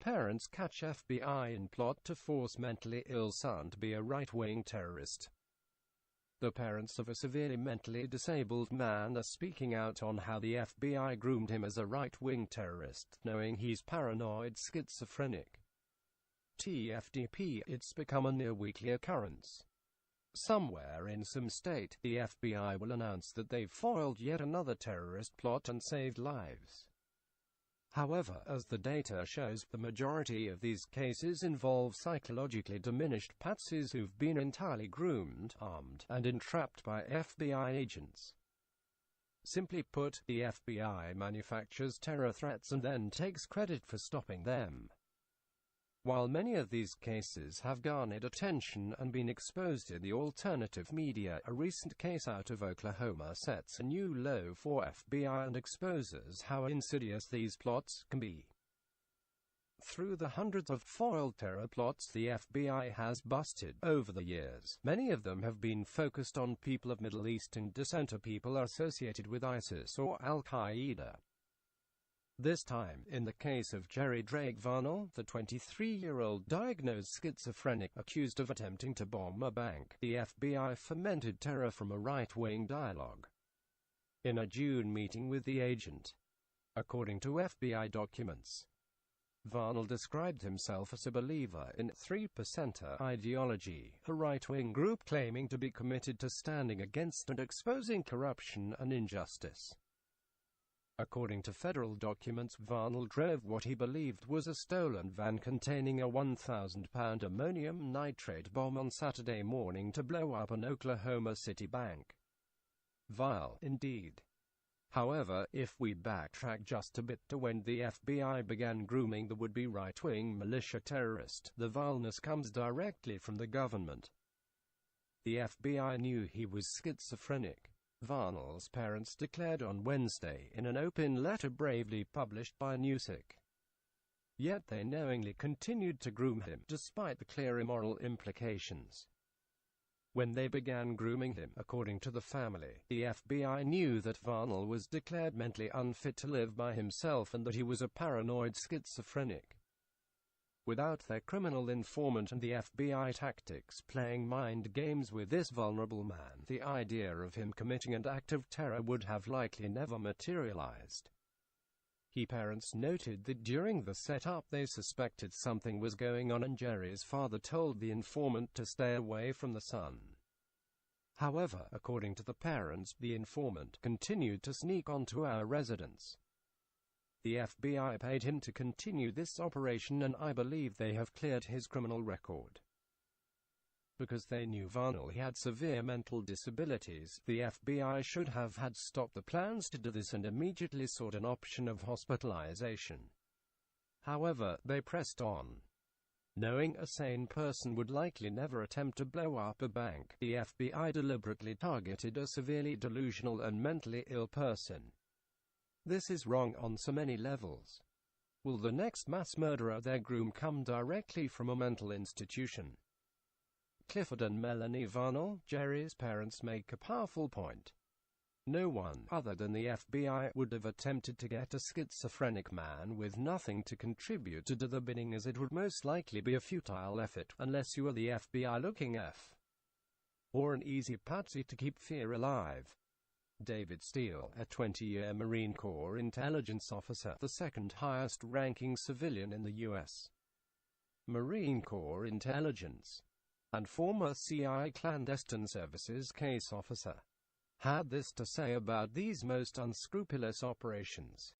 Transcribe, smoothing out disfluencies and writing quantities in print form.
Parents catch FBI in plot to force mentally ill son to be a right-wing terrorist. The parents of a severely mentally disabled man are speaking out on how the FBI groomed him as a right-wing terrorist, knowing he's paranoid schizophrenic. TFDP, it's become a near-weekly occurrence. Somewhere in some state, the FBI will announce that they've foiled yet another terrorist plot and saved lives. However, as the data shows, the majority of these cases involve psychologically diminished patsies who've been entirely groomed, armed, and entrapped by FBI agents. Simply put, the FBI manufactures terror threats and then takes credit for stopping them. While many of these cases have garnered attention and been exposed in the alternative media, a recent case out of Oklahoma sets a new low for FBI and exposes how insidious these plots can be. Through the hundreds of foiled terror plots the FBI has busted over the years, many of them have been focused on people of Middle Eastern descent or people associated with ISIS or Al-Qaeda. This time, in the case of Jerry Drake Varnell, the 23-year-old diagnosed schizophrenic accused of attempting to bomb a bank, the FBI fomented terror from a right-wing dialogue in a June meeting with the agent. According to FBI documents, Varnell described himself as a believer in 3%er ideology, a right-wing group claiming to be committed to standing against and exposing corruption and injustice. According to federal documents, Varnell drove what he believed was a stolen van containing a 1,000-pound ammonium nitrate bomb on Saturday morning to blow up an Oklahoma City bank. Vile, indeed. However, if we backtrack just a bit to when the FBI began grooming the would-be right-wing militia terrorist, the vileness comes directly from the government. The FBI knew he was schizophrenic. Varnell's parents declared on Wednesday in an open letter bravely published by Newsweek. Yet they knowingly continued to groom him, despite the clear immoral implications. When they began grooming him, according to the family, the FBI knew that Varnell was declared mentally unfit to live by himself and that he was a paranoid schizophrenic. Without their criminal informant and the FBI tactics playing mind games with this vulnerable man, the idea of him committing an act of terror would have likely never materialized. His parents noted that during the setup they suspected something was going on and Jerry's father told the informant to stay away from the son. However, according to the parents, the informant continued to sneak onto our residence. The FBI paid him to continue this operation and I believe they have cleared his criminal record. Because they knew Varnell had severe mental disabilities, the FBI should have had stopped the plans to do this and immediately sought an option of hospitalization. However, they pressed on. Knowing a sane person would likely never attempt to blow up a bank, the FBI deliberately targeted a severely delusional and mentally ill person. This is wrong on so many levels. Will the next mass murderer their groom come directly from a mental institution? Clifford and Melanie Varnell, Jerry's parents, make a powerful point. No one, other than the FBI, would have attempted to get a schizophrenic man with nothing to contribute to do the bidding, as it would most likely be a futile effort, unless you are the FBI looking or an easy patsy to keep fear alive. David Steele, a 20-year Marine Corps intelligence officer, the second highest-ranking civilian in the U.S. Marine Corps intelligence, and former CIA clandestine services case officer, had this to say about these most unscrupulous operations.